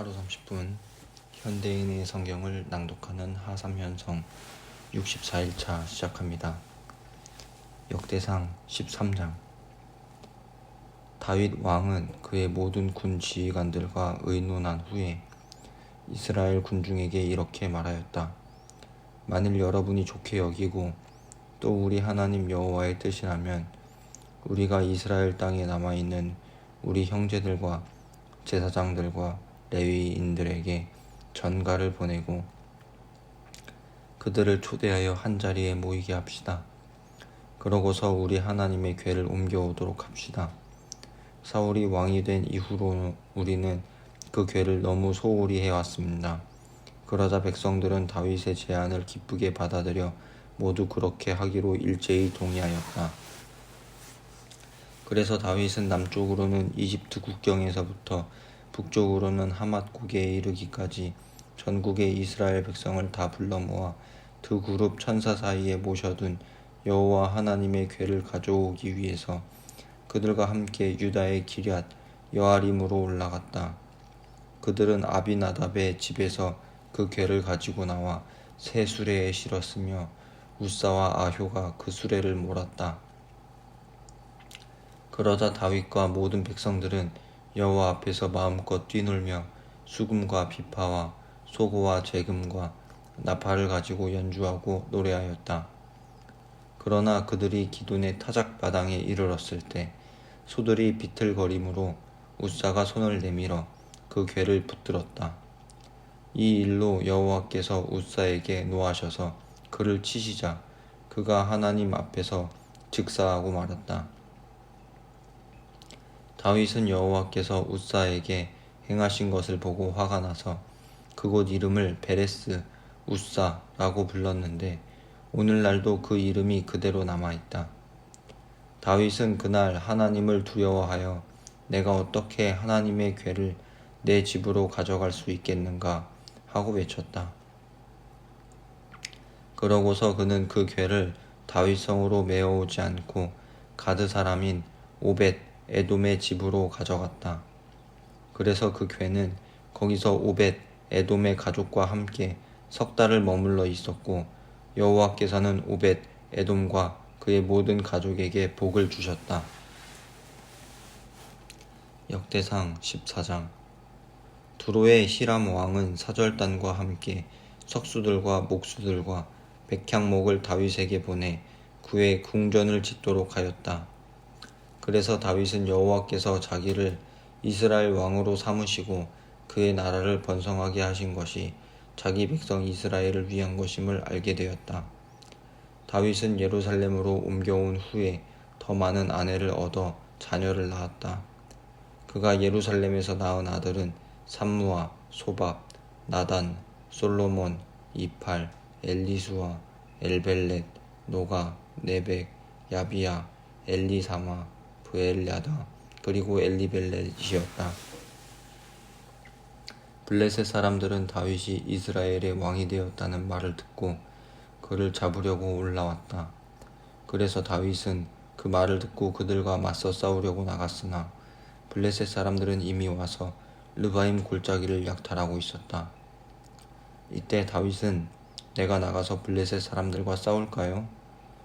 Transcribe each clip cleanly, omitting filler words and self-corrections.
하루 30분 현대인의 성경을 낭독하는 하삼현성 64일차 시작합니다. 역대상 13장. 다윗 왕은 그의 모든 군 지휘관들과 의논한 후에 이스라엘 군중에게 이렇게 말하였다. 만일 여러분이 좋게 여기고 또 우리 하나님 여호와의 뜻이라면 우리가 이스라엘 땅에 남아있는 우리 형제들과 제사장들과 레위인들에게 전가를 보내고 그들을 초대하여 한자리에 모이게 합시다. 그러고서 우리 하나님의 궤를 옮겨오도록 합시다. 사울이 왕이 된 이후로 우리는 그 궤를 너무 소홀히 해왔습니다. 그러자 백성들은 다윗의 제안을 기쁘게 받아들여 모두 그렇게 하기로 일제히 동의하였다. 그래서 다윗은 남쪽으로는 이집트 국경에서부터 북쪽으로는 하맛 고개에 이르기까지 전국의 이스라엘 백성을 다 불러 모아 두 그룹 천사 사이에 모셔둔 여호와 하나님의 궤를 가져오기 위해서 그들과 함께 유다의 기럇 여아림으로 올라갔다. 그들은 아비나답의 집에서 그 궤를 가지고 나와 새 수레에 실었으며 우사와 아효가 그 수레를 몰았다. 그러자 다윗과 모든 백성들은 여호와 앞에서 마음껏 뛰놀며 수금과 비파와 소고와 재금과 나팔을 가지고 연주하고 노래하였다. 그러나 그들이 기돈의 타작마당에 이르렀을 때 소들이 비틀거림으로 우사가 손을 내밀어 그 궤를 붙들었다. 이 일로 여호와께서 우사에게 노하셔서 그를 치시자 그가 하나님 앞에서 즉사하고 말았다. 다윗은 여호와께서 우사에게 행하신 것을 보고 화가 나서 그곳 이름을 베레스 우사라고 불렀는데 오늘날도 그 이름이 그대로 남아있다. 다윗은 그날 하나님을 두려워하여 내가 어떻게 하나님의 궤를 내 집으로 가져갈 수 있겠는가 하고 외쳤다. 그러고서 그는 그 궤를 다윗성으로 메어오지 않고 가드 사람인 오벳 에돔의 집으로 가져갔다. 그래서 그 궤는 거기서 오벳 에돔의 가족과 함께 석 달을 머물러 있었고 여호와께서는 오벳 에돔과 그의 모든 가족에게 복을 주셨다. 역대상 14장. 두로의 히람 왕은 사절단과 함께 석수들과 목수들과 백향목을 다윗에게 보내 그의 궁전을 짓도록 하였다. 그래서 다윗은 여호와께서 자기를 이스라엘 왕으로 삼으시고 그의 나라를 번성하게 하신 것이 자기 백성 이스라엘을 위한 것임을 알게 되었다. 다윗은 예루살렘으로 옮겨온 후에 더 많은 아내를 얻어 자녀를 낳았다. 그가 예루살렘에서 낳은 아들은 삼무아, 소밥, 나단, 솔로몬, 이팔, 엘리수아, 엘벨렛, 노가, 네벡, 야비야, 엘리사마, 브엘야다 그리고 엘리벨렛이었다. 블레셋 사람들은 다윗이 이스라엘의 왕이 되었다는 말을 듣고 그를 잡으려고 올라왔다. 그래서 다윗은 그 말을 듣고 그들과 맞서 싸우려고 나갔으나 블레셋 사람들은 이미 와서 르바임 골짜기를 약탈하고 있었다. 이때 다윗은 내가 나가서 블레셋 사람들과 싸울까요?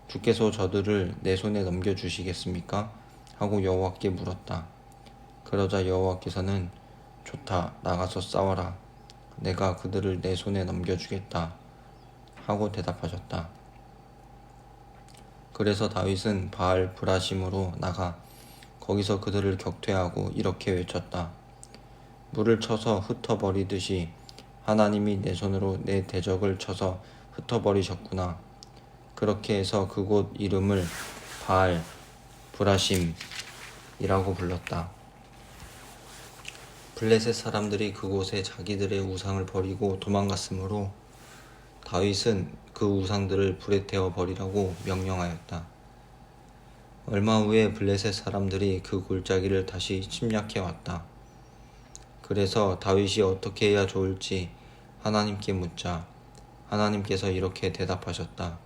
주께서 저들을 내 손에 넘겨주시겠습니까? 하고 여호와께 물었다. 그러자 여호와께서는 좋다, 나가서 싸워라. 내가 그들을 내 손에 넘겨주겠다. 하고 대답하셨다. 그래서 다윗은 바알 브라심으로 나가 거기서 그들을 격퇴하고 이렇게 외쳤다. 물을 쳐서 흩어버리듯이 하나님이 내 손으로 내 대적을 쳐서 흩어버리셨구나. 그렇게 해서 그곳 이름을 바알 브라심이라고 불렀다. 블레셋 사람들이 그곳에 자기들의 우상을 버리고 도망갔으므로 다윗은 그 우상들을 불에 태워 버리라고 명령하였다. 얼마 후에 블레셋 사람들이 그 골짜기를 다시 침략해 왔다. 그래서 다윗이 어떻게 해야 좋을지 하나님께 묻자 하나님께서 이렇게 대답하셨다.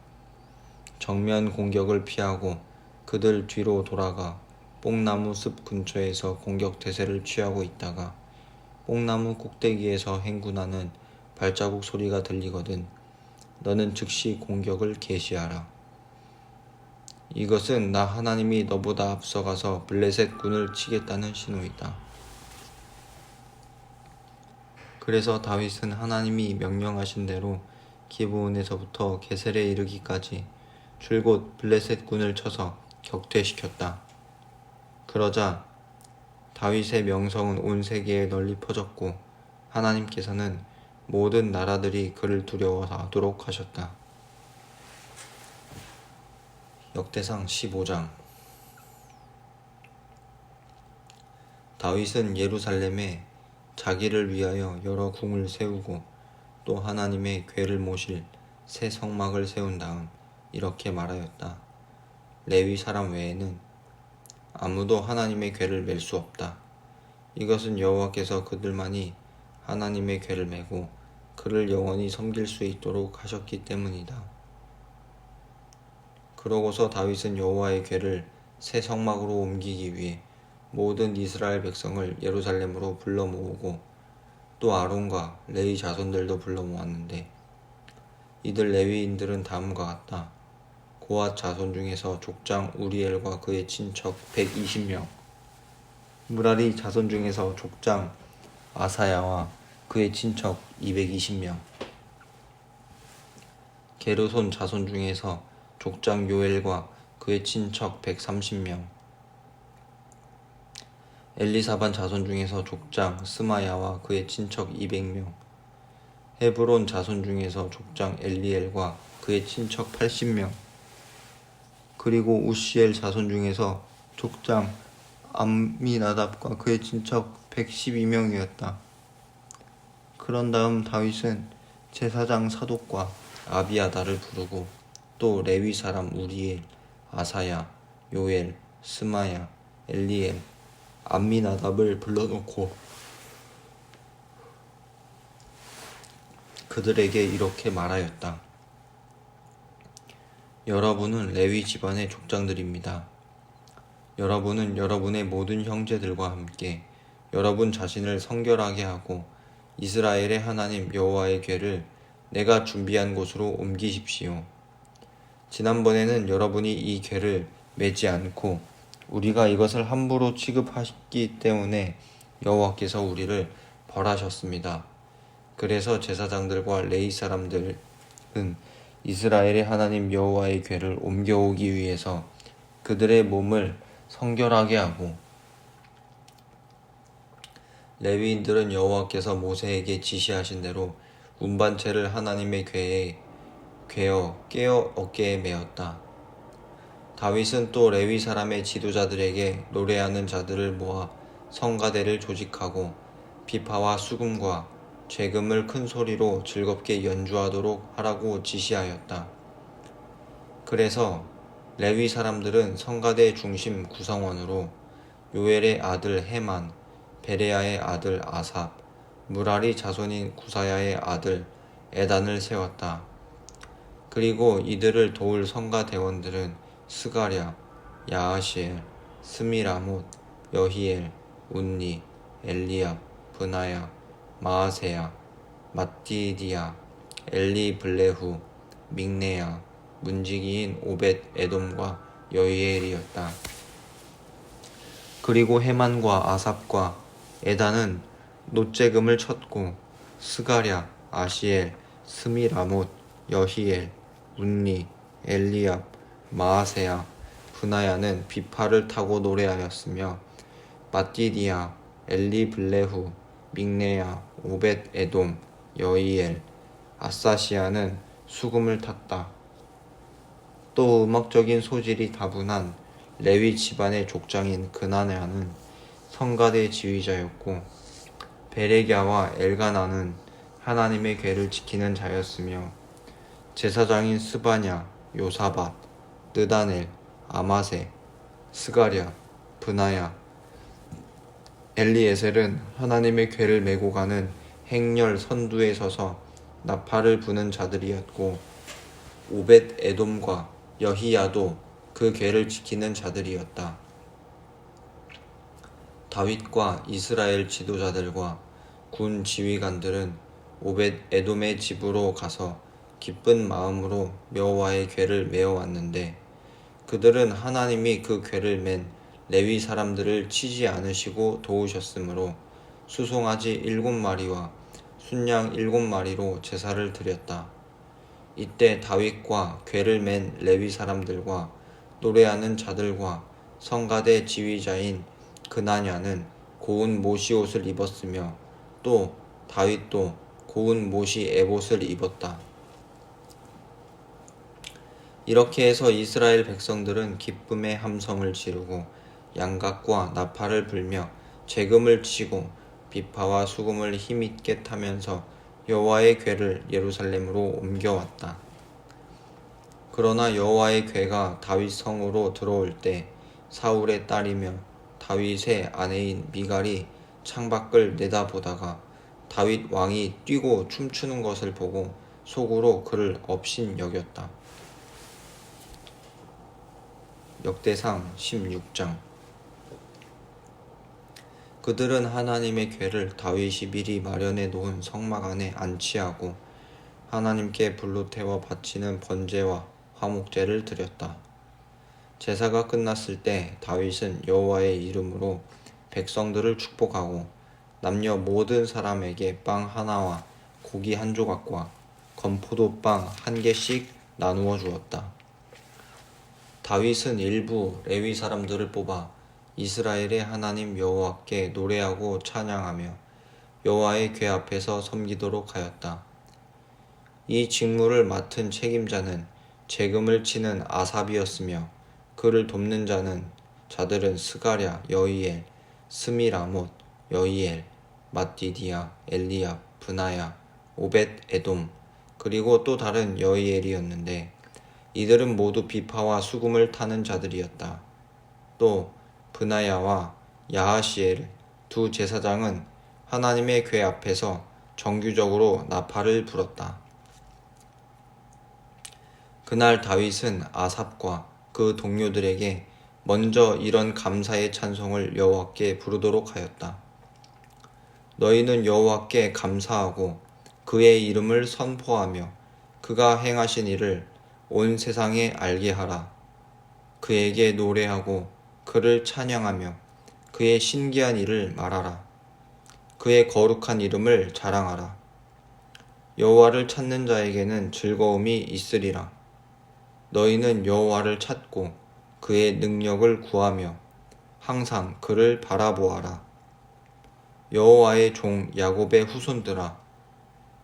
정면 공격을 피하고 그들 뒤로 돌아가 뽕나무 숲 근처에서 공격 태세를 취하고 있다가 뽕나무 꼭대기에서 행군하는 발자국 소리가 들리거든 너는 즉시 공격을 개시하라. 이것은 나 하나님이 너보다 앞서가서 블레셋 군을 치겠다는 신호이다. 그래서 다윗은 하나님이 명령하신 대로 기브온에서부터 게셀에 이르기까지 줄곧 블레셋 군을 쳐서 격퇴시켰다. 그러자 다윗의 명성은 온 세계에 널리 퍼졌고 하나님께서는 모든 나라들이 그를 두려워하도록 하셨다. 역대상 15장. 다윗은 예루살렘에 자기를 위하여 여러 궁을 세우고 또 하나님의 궤를 모실 새 성막을 세운 다음 이렇게 말하였다. 레위 사람 외에는 아무도 하나님의 궤를 맬 수 없다. 이것은 여호와께서 그들만이 하나님의 궤를 메고 그를 영원히 섬길 수 있도록 하셨기 때문이다. 그러고서 다윗은 여호와의 궤를 새 성막으로 옮기기 위해 모든 이스라엘 백성을 예루살렘으로 불러 모으고 또 아론과 레위 자손들도 불러 모았는데 이들 레위인들은 다음과 같다. 고앗 자손 중에서 족장 우리엘과 그의 친척 120명, 무라리 자손 중에서 족장 아사야와 그의 친척 220명, 게르손 자손 중에서 족장 요엘과 그의 친척 130명, 엘리사반 자손 중에서 족장 스마야와 그의 친척 200명, 헤브론 자손 중에서 족장 엘리엘과 그의 친척 80명, 그리고 우시엘 자손 중에서 족장 암미나답과 그의 친척 112명이었다. 그런 다음 다윗은 제사장 사독과 아비아다를 부르고 또 레위 사람 우리엘, 아사야, 요엘, 스마야, 엘리엘, 암미나답을 불러놓고 그들에게 이렇게 말하였다. 여러분은 레위 집안의 족장들입니다. 여러분은 여러분의 모든 형제들과 함께 여러분 자신을 성결하게 하고 이스라엘의 하나님 여호와의 궤를 내가 준비한 곳으로 옮기십시오. 지난번에는 여러분이 이 궤를 메지 않고 우리가 이것을 함부로 취급하셨기 때문에 여호와께서 우리를 벌하셨습니다. 그래서 제사장들과 레위 사람들은 이스라엘의 하나님 여호와의 궤를 옮겨오기 위해서 그들의 몸을 성결하게 하고 레위인들은 여호와께서 모세에게 지시하신 대로 운반체를 하나님의 궤에 깨어 어깨에 메었다. 다윗은 또 레위 사람의 지도자들에게 노래하는 자들을 모아 성가대를 조직하고 비파와 수금과 죄금을 큰 소리로 즐겁게 연주하도록 하라고 지시하였다. 그래서 레위 사람들은 성가대 중심 구성원으로 요엘의 아들 헤만, 베레야의 아들 아삽, 무라리 자손인 구사야의 아들 에단을 세웠다. 그리고 이들을 도울 성가대원들은 스가랴, 야하시엘, 스미라못, 여히엘, 운니, 엘리압, 브나야, 마아세야, 마띠디야, 엘리블레후, 믹네야, 문지기인 오벳 에돔과 여히엘이었다. 그리고 헤만과 아삽과 에단은 노재금을 쳤고 스가랴, 아시엘, 스미라못, 여히엘, 운니, 엘리압, 마아세야, 브나야는 비파를 타고 노래하였으며 마띠디야, 엘리블레후, 믹네야, 오벳 에돔, 여히엘, 아사시아는 수금을 탔다. 또 음악적인 소질이 다분한 레위 집안의 족장인 그나냐는 성가대 지휘자였고 베레갸와 엘가나는 하나님의 궤를 지키는 자였으며 제사장인 스바냐, 요사밧, 느다넬, 아마세, 스가랴, 브나야, 엘리에셀은 하나님의 궤를 메고 가는 행렬 선두에 서서 나팔을 부는 자들이었고 오벳 에돔과 여히야도 그 궤를 지키는 자들이었다. 다윗과 이스라엘 지도자들과 군 지휘관들은 오벳 에돔의 집으로 가서 기쁜 마음으로 여호와의 궤를 메어왔는데 그들은 하나님이 그 궤를 맨 레위 사람들을 치지 않으시고 도우셨으므로 수송아지 7마리와 순양 7마리로 제사를 드렸다. 이때 다윗과 궤를 맨 레위 사람들과 노래하는 자들과 성가대 지휘자인 그나냐는 고운 모시 옷을 입었으며 또 다윗도 고운 모시 에봇을 입었다. 이렇게 해서 이스라엘 백성들은 기쁨의 함성을 지르고 양각과 나팔을 불며 재금을 치고 비파와 수금을 힘있게 타면서 여호와의 궤를 예루살렘으로 옮겨왔다. 그러나 여호와의 궤가 다윗 성으로 들어올 때 사울의 딸이며 다윗의 아내인 미갈이 창밖을 내다보다가 다윗 왕이 뛰고 춤추는 것을 보고 속으로 그를 업신여겼다. 역대상 16장. 그들은 하나님의 궤를 다윗이 미리 마련해 놓은 성막 안에 안치하고 하나님께 불로 태워 바치는 번제와 화목제를 드렸다. 제사가 끝났을 때 다윗은 여호와의 이름으로 백성들을 축복하고 남녀 모든 사람에게 빵 하나와 고기 한 조각과 건포도 빵 한 개씩 나누어 주었다. 다윗은 일부 레위 사람들을 뽑아 이스라엘의 하나님 여호와께 노래하고 찬양하며 여호와의 궤 앞에서 섬기도록 하였다. 이 직무를 맡은 책임자는 재금을 치는 아삽이었으며 그를 돕는 자들은 스가랴, 여이엘, 스미라못, 여이엘, mat디디아, 엘리압, 브나야, 오벳 에돔 그리고 또 다른 여이엘이었는데 이들은 모두 비파와 수금을 타는 자들이었다. 또 브나야와 야하시엘 두 제사장은 하나님의 궤 앞에서 정규적으로 나팔을 불었다. 그날 다윗은 아삽과 그 동료들에게 먼저 이런 감사의 찬송을 여호와께 부르도록 하였다. 너희는 여호와께 감사하고 그의 이름을 선포하며 그가 행하신 일을 온 세상에 알게 하라. 그에게 노래하고 그를 찬양하며 그의 신기한 일을 말하라. 그의 거룩한 이름을 자랑하라. 여호와를 찾는 자에게는 즐거움이 있으리라. 너희는 여호와를 찾고 그의 능력을 구하며 항상 그를 바라보아라. 여호와의 종 야곱의 후손들아,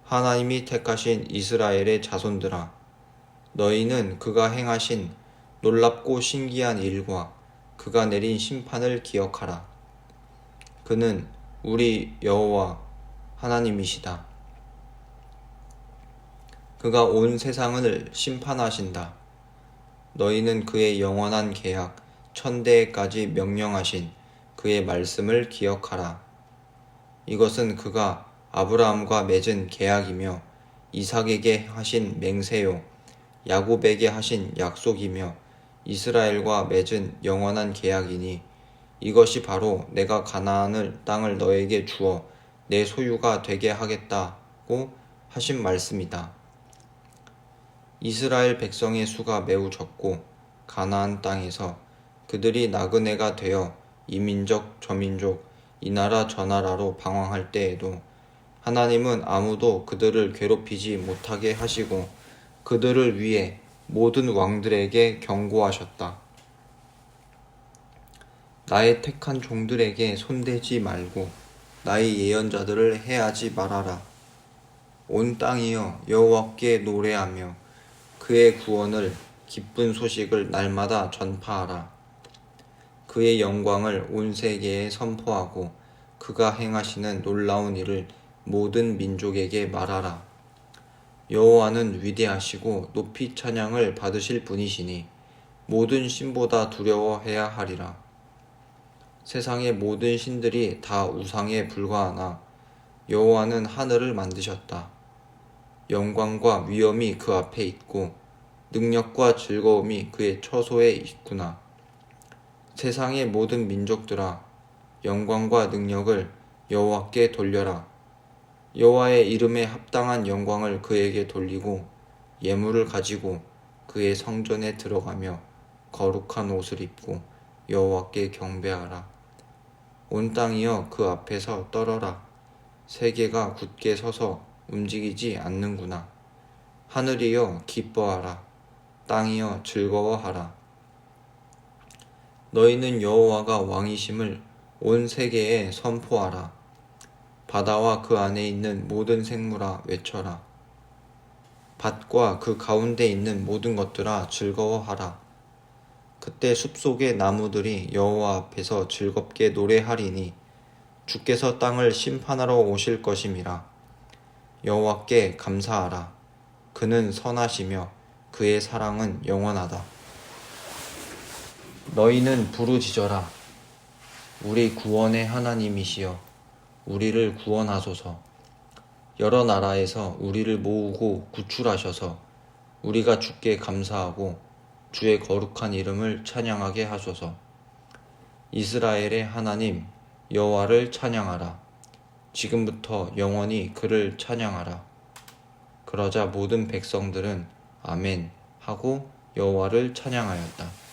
하나님이 택하신 이스라엘의 자손들아, 너희는 그가 행하신 놀랍고 신기한 일과 그가 내린 심판을 기억하라. 그는 우리 여호와 하나님이시다. 그가 온 세상을 심판하신다. 너희는 그의 영원한 계약 천대까지 명령하신 그의 말씀을 기억하라. 이것은 그가 아브라함과 맺은 계약이며 이삭에게 하신 맹세요 야곱에게 하신 약속이며 이스라엘과 맺은 영원한 계약이니 이것이 바로 내가 가나안 땅을 너에게 주어 내 소유가 되게 하겠다고 하신 말씀이다. 이스라엘 백성의 수가 매우 적고 가나안 땅에서 그들이 나그네가 되어 이 민족 저 민족 이 나라 저 나라로 방황할 때에도 하나님은 아무도 그들을 괴롭히지 못하게 하시고 그들을 위해 모든 왕들에게 경고하셨다. 나의 택한 종들에게 손대지 말고 나의 예언자들을 해하지 말아라. 온 땅이여 여호와께 노래하며 그의 구원을 기쁜 소식을 날마다 전파하라. 그의 영광을 온 세계에 선포하고 그가 행하시는 놀라운 일을 모든 민족에게 말하라. 여호와는 위대하시고 높이 찬양을 받으실 분이시니 모든 신보다 두려워해야 하리라. 세상의 모든 신들이 다 우상에 불과하나 여호와는 하늘을 만드셨다. 영광과 위엄이 그 앞에 있고 능력과 즐거움이 그의 처소에 있구나. 세상의 모든 민족들아 영광과 능력을 여호와께 돌려라. 여호와의 이름에 합당한 영광을 그에게 돌리고 예물을 가지고 그의 성전에 들어가며 거룩한 옷을 입고 여호와께 경배하라. 온 땅이여 그 앞에서 떨어라. 세계가 굳게 서서 움직이지 않는구나. 하늘이여 기뻐하라. 땅이여 즐거워하라. 너희는 여호와가 왕이심을 온 세계에 선포하라. 바다와 그 안에 있는 모든 생물아 외쳐라. 밭과 그 가운데 있는 모든 것들아 즐거워하라. 그때 숲속의 나무들이 여호와 앞에서 즐겁게 노래하리니 주께서 땅을 심판하러 오실 것임이라. 여호와께 감사하라. 그는 선하시며 그의 사랑은 영원하다. 너희는 부르짖어라. 우리 구원의 하나님이시여 우리를 구원하소서. 여러 나라에서 우리를 모으고 구출하셔서 우리가 주께 감사하고 주의 거룩한 이름을 찬양하게 하소서. 이스라엘의 하나님 여호와를 찬양하라. 지금부터 영원히 그를 찬양하라. 그러자 모든 백성들은 아멘 하고 여호와를 찬양하였다.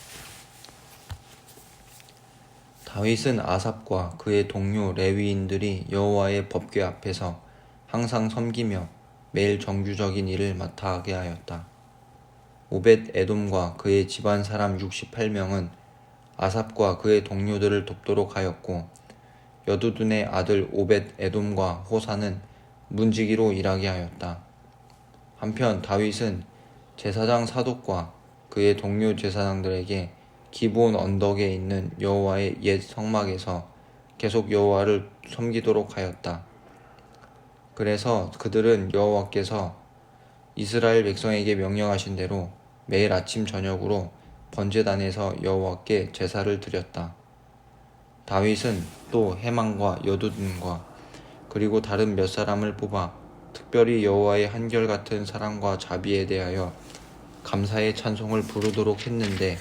다윗은 아삽과 그의 동료 레위인들이 여호와의 법궤 앞에서 항상 섬기며 매일 정규적인 일을 맡아 하게 하였다. 오벳 에돔과 그의 집안 사람 68명은 아삽과 그의 동료들을 돕도록 하였고 여두둔의 아들 오벳 에돔과 호사는 문지기로 일하게 하였다. 한편 다윗은 제사장 사독과 그의 동료 제사장들에게 기브온 언덕에 있는 여호와의 옛 성막에서 계속 여호와를 섬기도록 하였다. 그래서 그들은 여호와께서 이스라엘 백성에게 명령하신 대로 매일 아침 저녁으로 번제단에서 여호와께 제사를 드렸다. 다윗은 또 헤만과 여두둔과 그리고 다른 몇 사람을 뽑아 특별히 여호와의 한결같은 사랑과 자비에 대하여 감사의 찬송을 부르도록 했는데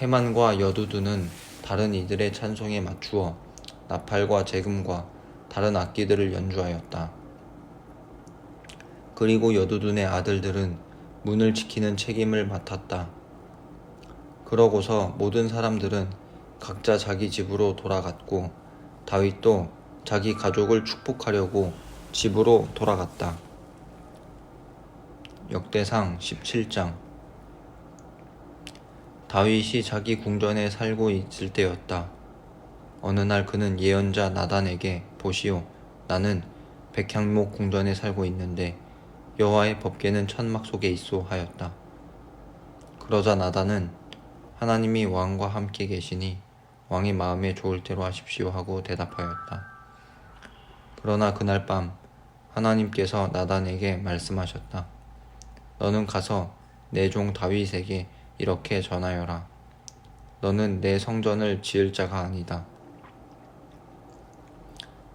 헤만과 여두둔은 다른 이들의 찬송에 맞추어 나팔과 제금과 다른 악기들을 연주하였다. 그리고 여두둔의 아들들은 문을 지키는 책임을 맡았다. 그러고서 모든 사람들은 각자 자기 집으로 돌아갔고 다윗도 자기 가족을 축복하려고 집으로 돌아갔다. 역대상 17장. 다윗이 자기 궁전에 살고 있을 때였다. 어느 날 그는 예언자 나단에게 보시오, 나는 백향목 궁전에 살고 있는데 여호와의 법궤는 천막 속에 있소 하였다. 그러자 나단은 하나님이 왕과 함께 계시니 왕의 마음에 좋을 대로 하십시오 하고 대답하였다. 그러나 그날 밤 하나님께서 나단에게 말씀하셨다. 너는 가서 내 종 다윗에게 이렇게 전하여라. 너는 내 성전을 지을 자가 아니다.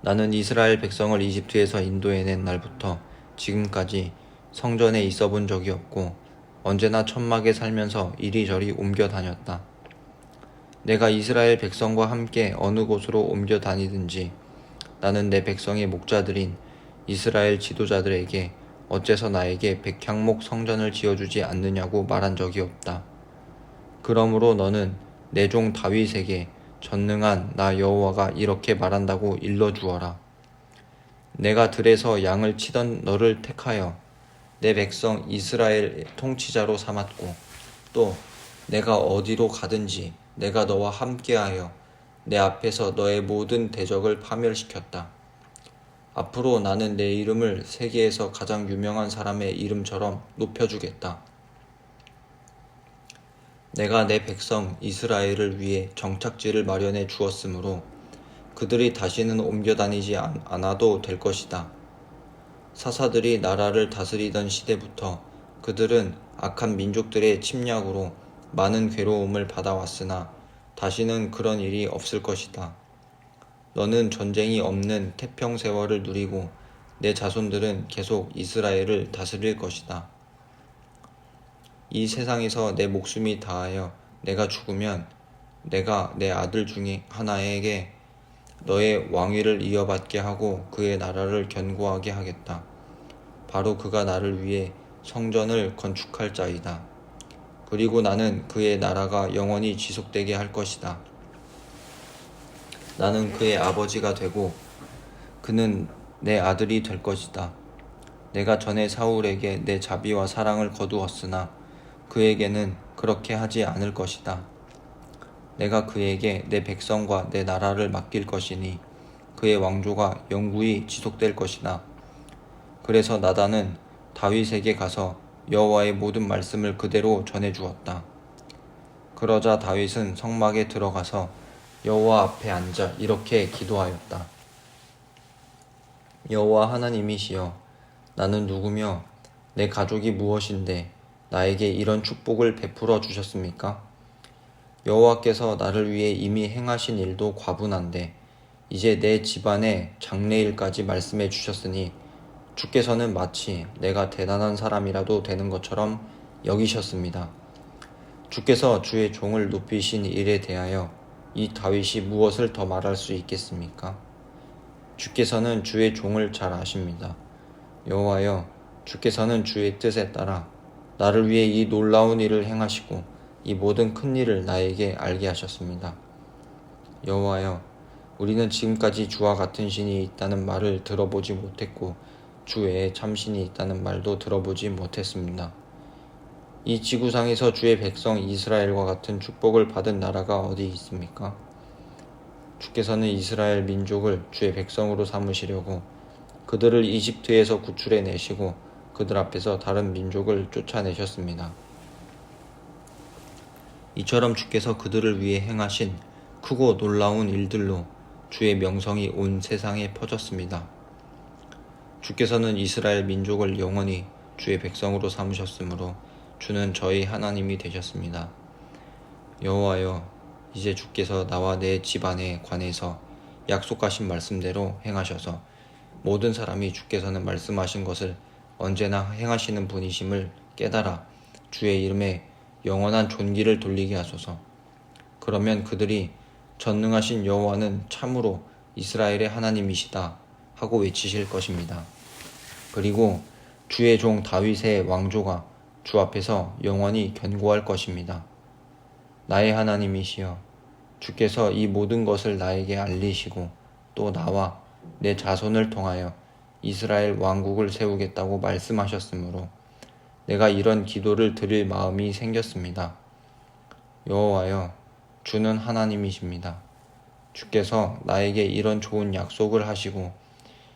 나는 이스라엘 백성을 이집트에서 인도해낸 날부터 지금까지 성전에 있어 본 적이 없고 언제나 천막에 살면서 이리저리 옮겨 다녔다. 내가 이스라엘 백성과 함께 어느 곳으로 옮겨 다니든지 나는 내 백성의 목자들인 이스라엘 지도자들에게 어째서 나에게 백향목 성전을 지어주지 않느냐고 말한 적이 없다. 그러므로 너는 내 종 다윗에게 전능한 나 여호와가 이렇게 말한다고 일러주어라. 내가 들에서 양을 치던 너를 택하여 내 백성 이스라엘 통치자로 삼았고 또 내가 어디로 가든지 내가 너와 함께하여 내 앞에서 너의 모든 대적을 파멸시켰다. 앞으로 나는 내 이름을 세계에서 가장 유명한 사람의 이름처럼 높여주겠다. 내가 내 백성 이스라엘을 위해 정착지를 마련해 주었으므로 그들이 다시는 옮겨 다니지 않아도 될 것이다. 사사들이 나라를 다스리던 시대부터 그들은 악한 민족들의 침략으로 많은 괴로움을 받아왔으나 다시는 그런 일이 없을 것이다. 너는 전쟁이 없는 태평세월을 누리고 내 자손들은 계속 이스라엘을 다스릴 것이다. 이 세상에서 내 목숨이 다하여 내가 죽으면 내가 내 아들 중에 하나에게 너의 왕위를 이어받게 하고 그의 나라를 견고하게 하겠다. 바로 그가 나를 위해 성전을 건축할 자이다. 그리고 나는 그의 나라가 영원히 지속되게 할 것이다. 나는 그의 아버지가 되고 그는 내 아들이 될 것이다. 내가 전에 사울에게 내 자비와 사랑을 거두었으나 그에게는 그렇게 하지 않을 것이다. 내가 그에게 내 백성과 내 나라를 맡길 것이니 그의 왕조가 영구히 지속될 것이다. 그래서 나단은 다윗에게 가서 여호와의 모든 말씀을 그대로 전해 주었다. 그러자 다윗은 성막에 들어가서 여호와 앞에 앉아 이렇게 기도하였다. 여호와 하나님이시여, 나는 누구며 내 가족이 무엇인데 나에게 이런 축복을 베풀어 주셨습니까? 여호와께서 나를 위해 이미 행하신 일도 과분한데 이제 내 집안의 장래일까지 말씀해 주셨으니 주께서는 마치 내가 대단한 사람이라도 되는 것처럼 여기셨습니다. 주께서 주의 종을 높이신 일에 대하여 이 다윗이 무엇을 더 말할 수 있겠습니까? 주께서는 주의 종을 잘 아십니다. 여호와여, 주께서는 주의 뜻에 따라 나를 위해 이 놀라운 일을 행하시고 이 모든 큰 일을 나에게 알게 하셨습니다. 여호와여, 우리는 지금까지 주와 같은 신이 있다는 말을 들어보지 못했고 주 외에 참신이 있다는 말도 들어보지 못했습니다. 이 지구상에서 주의 백성 이스라엘과 같은 축복을 받은 나라가 어디 있습니까? 주께서는 이스라엘 민족을 주의 백성으로 삼으시려고 그들을 이집트에서 구출해 내시고 그들 앞에서 다른 민족을 쫓아내셨습니다. 이처럼 주께서 그들을 위해 행하신 크고 놀라운 일들로 주의 명성이 온 세상에 퍼졌습니다. 주께서는 이스라엘 민족을 영원히 주의 백성으로 삼으셨으므로 주는 저희 하나님이 되셨습니다. 여호와여, 이제 주께서 나와 내 집안에 관해서 약속하신 말씀대로 행하셔서 모든 사람이 주께서는 말씀하신 것을 언제나 행하시는 분이심을 깨달아 주의 이름에 영원한 존귀를 돌리게 하소서. 그러면 그들이 전능하신 여호와는 참으로 이스라엘의 하나님이시다 하고 외치실 것입니다. 그리고 주의 종 다윗의 왕조가 주 앞에서 영원히 견고할 것입니다. 나의 하나님이시여, 주께서 이 모든 것을 나에게 알리시고 또 나와 내 자손을 통하여 이스라엘 왕국을 세우겠다고 말씀하셨으므로 내가 이런 기도를 드릴 마음이 생겼습니다. 여호와여, 주는 하나님이십니다. 주께서 나에게 이런 좋은 약속을 하시고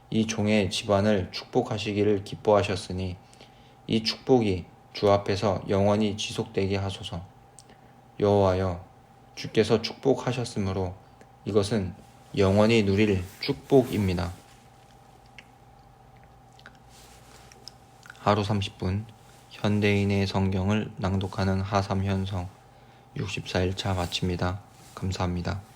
이 종의 집안을 축복하시기를 기뻐하셨으니 이 축복이 주 앞에서 영원히 지속되게 하소서. 여호와여, 주께서 축복하셨으므로 이것은 영원히 누릴 축복입니다. 하루 30분 현대인의 성경을 낭독하는 하삼현성 64일차 마칩니다. 감사합니다.